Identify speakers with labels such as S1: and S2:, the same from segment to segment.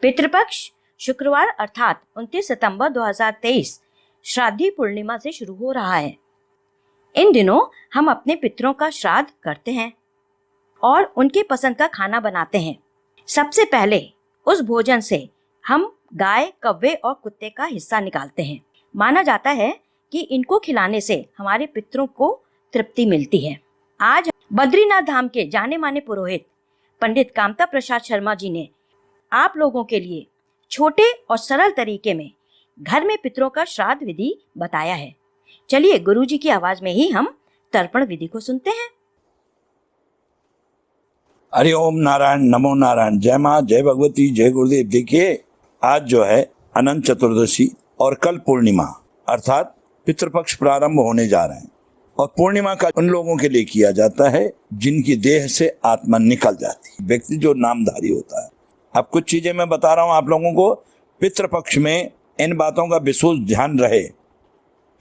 S1: पितृपक्ष शुक्रवार अर्थात 29 सितंबर 2023 श्राद्धी पूर्णिमा से शुरू हो रहा है। इन दिनों हम अपने पितरों का श्राद्ध करते हैं और उनके पसंद का खाना बनाते हैं। सबसे पहले उस भोजन से हम गाय, कौवे और कुत्ते का हिस्सा निकालते हैं। माना जाता है कि इनको खिलाने से हमारे पितरों को तृप्ति मिलती है। आज बद्रीनाथ धाम के जाने माने पुरोहित पंडित कामता प्रसाद शर्मा जी ने आप लोगों के लिए छोटे और सरल तरीके में घर में पितरों का श्राद्ध विधि बताया है। चलिए गुरु जी की आवाज में ही हम तर्पण विधि को सुनते हैं।
S2: हरि ओम नारायण, नमो नारायण, जय माँ, जय भगवती, जय गुरुदेव। देखिए, आज जो है अनंत चतुर्दशी और कल पूर्णिमा अर्थात पितृपक्ष प्रारंभ होने जा रहे हैं। और पूर्णिमा का उन लोगों के लिए किया जाता है जिनकी देह से आत्मा निकल जाती है, व्यक्ति जो नामधारी होता है। अब कुछ चीजें मैं बता रहा हूं आप लोगों को, पितृपक्ष में इन बातों का विशेष ध्यान रहे।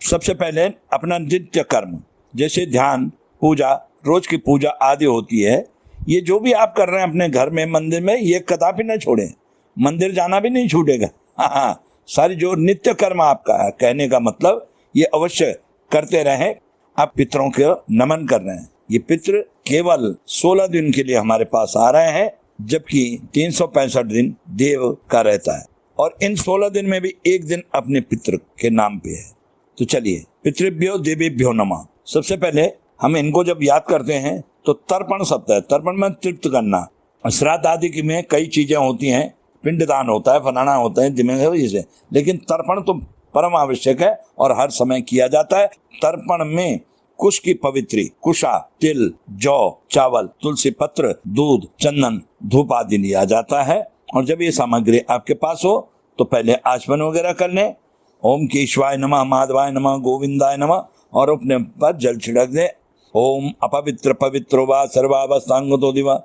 S2: सबसे पहले अपना नित्य कर्म जैसे ध्यान, पूजा, रोज की पूजा आदि होती है, ये जो भी आप कर रहे हैं अपने घर में, मंदिर में, ये कदापि न छोड़ें। मंदिर जाना भी नहीं छूटेगा। हाँ, सारी जो नित्य कर्म आपका है, कहने का मतलब ये अवश्य करते रहें। आप पितरों के नमन कर रहे हैं। ये पितृ केवल 16 दिन के लिए हमारे पास आ रहे हैं, जबकि 365 दिन देव का रहता है। और इन 16 दिन में भी एक दिन अपने पितृ के नाम पे है। तो चलिए, पितृभ्यो देवेभ्यो नमः। सबसे पहले हम इनको जब याद करते हैं तो तर्पण शब्द है। तर्पण में तृप्त करना। श्राद्ध आदि की में कई चीजें होती हैं, पिंडदान होता है, फलाना होता है, जिसे, लेकिन तर्पण तो परम आवश्यक है और हर समय किया जाता है। तर्पण में कुश की पवित्री, कुशा, तिल, जौ, चावल, तुलसी पत्र, दूध, चंदन, धूप आदि लिया जाता है। और जब ये सामग्री आपके पास हो तो पहले आचमन वगैरह कर लें। ओम केशवाय नमः, माधवाय नमः, गोविंदाय नमः, और अपने पर जल छिड़क दे। ओम अपवित्र पवित्रो वा सर्वावस्थांगतो दिवा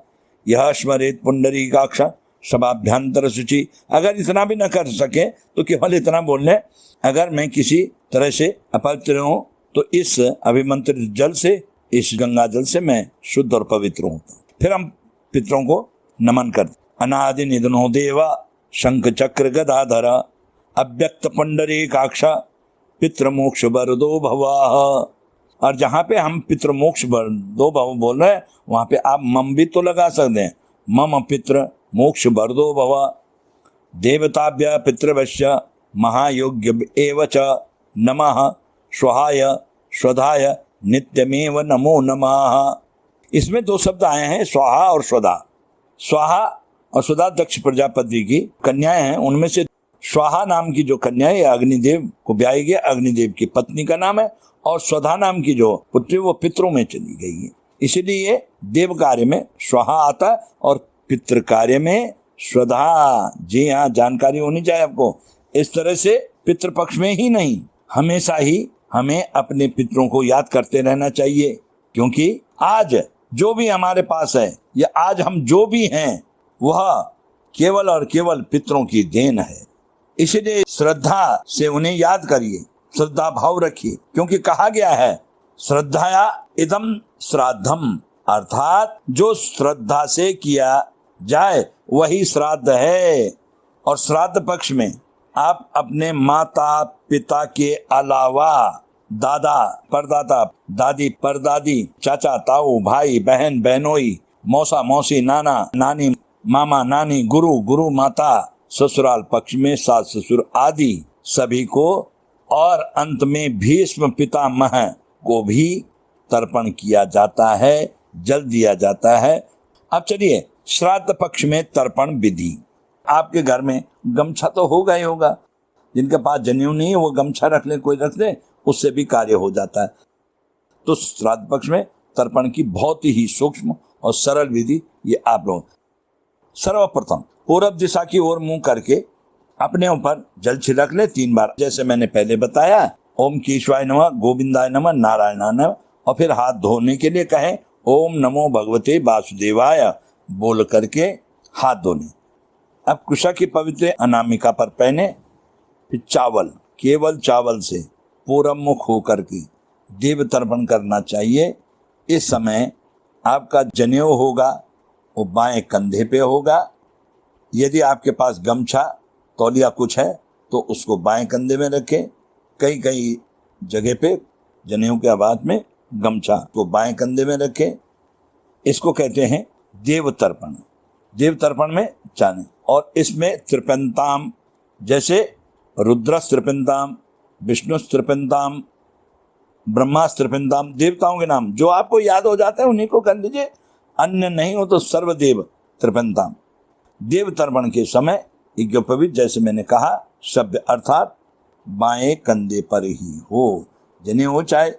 S2: यह स्मरेत पुंडरीकाक्ष शबाभ्यंतर शुचि। अगर इतना भी न कर सके तो केवल इतना बोल लें, अगर मैं किसी तरह से अपवित्र हूं तो इस अभिमंत्रित जल से, इस गंगा जल से मैं शुद्ध और पवित्र हूं। फिर हम पितरों को नमन करते। अनादि निधनो देवा शंख चक्र गदाधर अव्यक्त पुंडरीकाक्ष पितृ मोक्ष वरदो भवाः। और जहाँ पे हम पितृ मोक्ष वरदो भव बोल रहे हैं, वहां पे आप मम भी तो लगा सकते हैं। मम पितृ मोक्ष वरदो भव देवताभ्य पितृभ्य महायोग्य एव च नमः स्वाहाय स्वधाय नित्यमेव नमो नमः। इसमें दो शब्द आए हैं, स्वाहा और स्वधा। स्वाहा और स्वधा दक्ष प्रजापति की कन्याएं हैं। उनमें से स्वाहा नाम की जो कन्या है अग्निदेव को ब्याई गई, अग्निदेव की पत्नी का नाम है। और स्वधा नाम की जो पुत्री वो पितरों में चली गई है। इसीलिए देव कार्य में स्वाहा आता है और पितृ कार्य में स्वधा। जी हाँ, जानकारी होनी चाहिए आपको। इस तरह से पितृपक्ष में ही नहीं, हमेशा ही हमें अपने पितरों को याद करते रहना चाहिए, क्योंकि आज जो भी हमारे पास है या आज हम जो भी हैं वह केवल और केवल पितरों की देन है। इसलिए श्रद्धा से उन्हें याद करिए, श्रद्धा भाव रखिए, क्योंकि कहा गया है श्रद्धाया इदम श्राद्धम, अर्थात जो श्रद्धा से किया जाए वही श्राद्ध है। और श्राद्ध पक्ष में आप अपने माता पिता के अलावा दादा परदादा, दादी परदादी, चाचा ताऊ, भाई बहन बहनोई, मौसा मौसी, नाना नानी, मामा नानी, गुरु गुरु माता, ससुराल पक्ष में सास ससुर आदि सभी को, और अंत में भीष्म पितामह को भी तर्पण किया जाता है, जल दिया जाता है। अब चलिए, श्राद्ध पक्ष में तर्पण विधि। आपके घर में गमछा तो होगा ही होगा, जिनके पास जनेऊ नहीं है वो गमछा रख ले, कोई रख ले, उससे भी कार्य हो जाता है। तो श्राद्ध पक्ष में तर्पण की बहुत ही सूक्ष्म और सरल विधि ये आप लोग। सर्वप्रथम पूर्व दिशा की ओर मुंह करके अपने ऊपर जल छिड़क ले 3 बार, जैसे मैंने पहले बताया। ओम केशवाय नमः, गोविंदाय नमः, नारायणाय नमः। और फिर हाथ धोने के लिए कहें ओम नमो भगवते वासुदेवाय बोल करके हाथ धोने। अब कुशा की पवित्र अनामिका पर पहने। फिर चावल, केवल चावल से पूरब मुख होकर के देव तर्पण करना चाहिए। इस समय आपका जनेऊ होगा वो बाएं कंधे पे होगा यदि आपके पास गमछा तौलिया कुछ है तो उसको बाएं कंधे में रखें। कई कई जगह पे जनेऊ के आवाज में गमछा तो बाएं कंधे में रखें। इसको कहते हैं देव तर्पण। देव तर्पण में जाने, और इसमें त्रिपंताम, जैसे रुद्र त्रिपंताम, विष्णु त्रिपंताम, ब्रह्मा त्रिपंताम, देवताओं के नाम जो आपको याद हो जाते हैं उन्हीं को कर लीजिए, अन्य नहीं हो तो सर्वदेव त्रिपंताम। देव तर्पण के समय यज्ञोपवीत, जैसे मैंने कहा, शब्द अर्थात बाएं कंधे पर ही हो। जनेऊ हो चाहे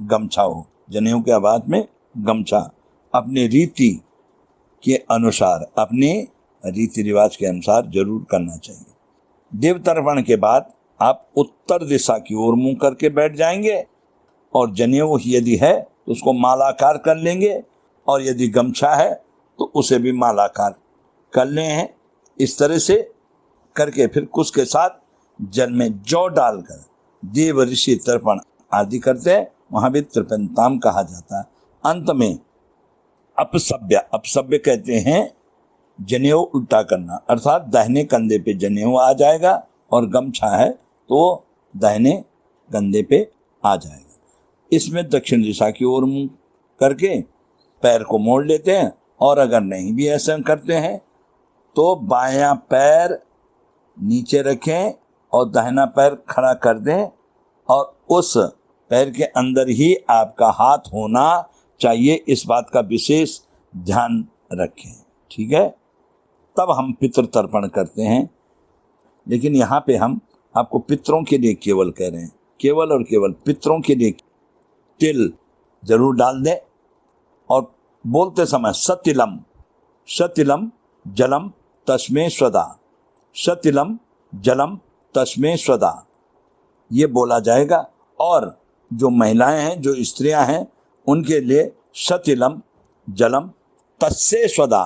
S2: गमछा हो, जनेऊ के आवाज में गमछा अपने रीति के अनुसार, अपने रीति रिवाज के अनुसार जरूर करना चाहिए। देव तर्पण के बाद आप उत्तर दिशा की ओर मुंह करके बैठ जाएंगे, और जनेऊ यदि है तो उसको मालाकार कर लेंगे, और यदि गमछा है तो उसे भी मालाकार कर ले हैं। इस तरह से करके फिर कुश के साथ जल में जौ डालकर देव ऋषि तर्पण आदि करते हैं, वहां भी त्रिपंताम कहा जाता है। अंत में अपसभ्य, अपसभ्य कहते हैं जनेऊ उल्टा करना, अर्थात दाहिने कंधे पे जनेऊ आ जाएगा और गमछा है तो दाहिने कंधे पे आ जाएगा। इसमें दक्षिण दिशा की ओर मुंह करके पैर को मोड़ लेते हैं, और अगर नहीं भी ऐसा करते हैं तो बायां पैर नीचे रखें और दाहिना पैर खड़ा कर दें, और उस पैर के अंदर ही आपका हाथ होना चाहिए, इस बात का विशेष ध्यान रखें। ठीक है, तब हम पितृ तर्पण करते हैं। लेकिन यहाँ पे हम आपको पितरों के लिए केवल कह रहे हैं, केवल और केवल पितरों के लिए तिल जरूर डाल दें, और बोलते समय सतिलम, सतिलम जलम तस्मै स्वदा, सतिलम जलम तस्मै स्वदा, ये बोला जाएगा। और जो महिलाएं हैं, जो स्त्रियां हैं, उनके लिए सतिलम जलम तस्से स्वदा।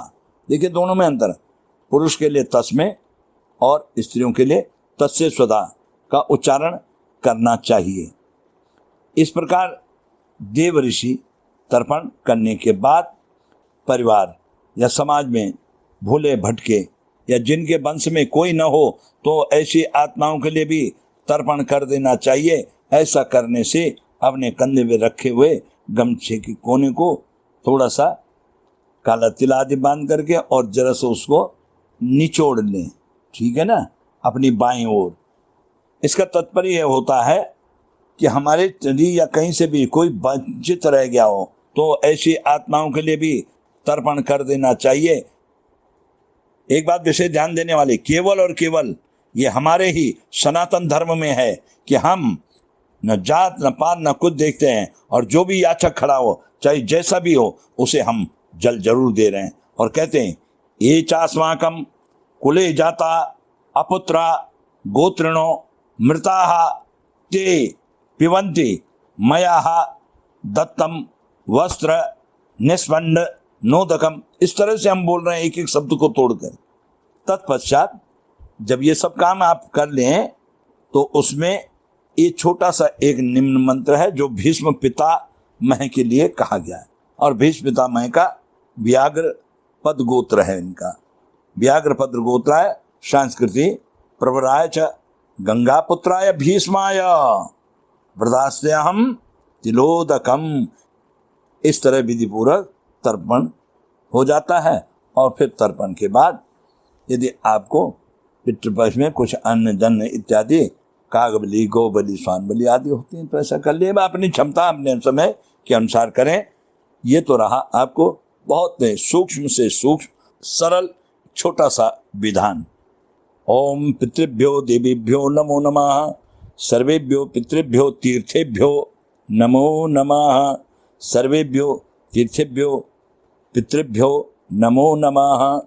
S2: देखिए दोनों में अंतर है, पुरुष के लिए तस्मे और स्त्रियों के लिए तस्से स्वदा का उच्चारण करना चाहिए। इस प्रकार देव ऋषि तर्पण करने के बाद परिवार या समाज में भूले भटके या जिनके वंश में कोई न हो तो ऐसी आत्माओं के लिए भी तर्पण कर देना चाहिए। ऐसा करने से अपने कंधे में रखे हुए गमछे के कोने को थोड़ा सा काला तिल आदि बांध करके और जरा से उसको निचोड़ लें, ठीक है ना, अपनी बाईं ओर। इसका तात्पर्य यह होता है कि हमारे शरीर या कहीं से भी कोई वंचित रह गया हो तो ऐसी आत्माओं के लिए भी तर्पण कर देना चाहिए। एक बात विशेष ध्यान देने वाली, केवल और केवल ये हमारे ही सनातन धर्म में है कि हम न जात न पात न कुछ देखते हैं, और जो भी याचक खड़ा हो चाहे जैसा भी हो उसे हम जल जरूर दे रहे हैं, और कहते हैं ये चास्माकम कुले जाता अपुत्रा गोत्रिणो मृताः ते पिबन्ति मया दत्तम वस्त्र निस्पंड नोदकम। इस तरह से हम बोल रहे हैं एक एक शब्द को तोड़कर। तत्पश्चात जब ये सब काम आप कर लें तो उसमें ये छोटा सा एक निम्न मंत्र है जो भीष्म पितामह के लिए कहा गया है, और भीष्म पितामह का व्याघ्र पद गोत्र है। इनका व्याघ्र पद गोत्र है। संस्कृति प्रवराय च गंगा पुत्राय भीष्माय वृदास्तेहम तिलोदकम। इस तरह विधि पूर्वक तर्पण हो जाता है, और फिर तर्पण के बाद यदि आपको पितृपक्ष में कुछ अन्न जन्न इत्यादि काग बलि गौ बलि स्वान बलि आदि होती हैं तो ऐसा कर लिए, अपनी क्षमता अपने समय के अनुसार करें। ये तो रहा आपको बहुत सूक्ष्म से सूक्ष्म सरल छोटा सा विधान। ओम पितृभ्यो देवीभ्यो नमो नमः, सर्वेभ्यो पितृभ्यो तीर्थेभ्यो नमो नमः, सर्वेभ्यो तीर्थेभ्यो पितृभ्यो नमो नमः।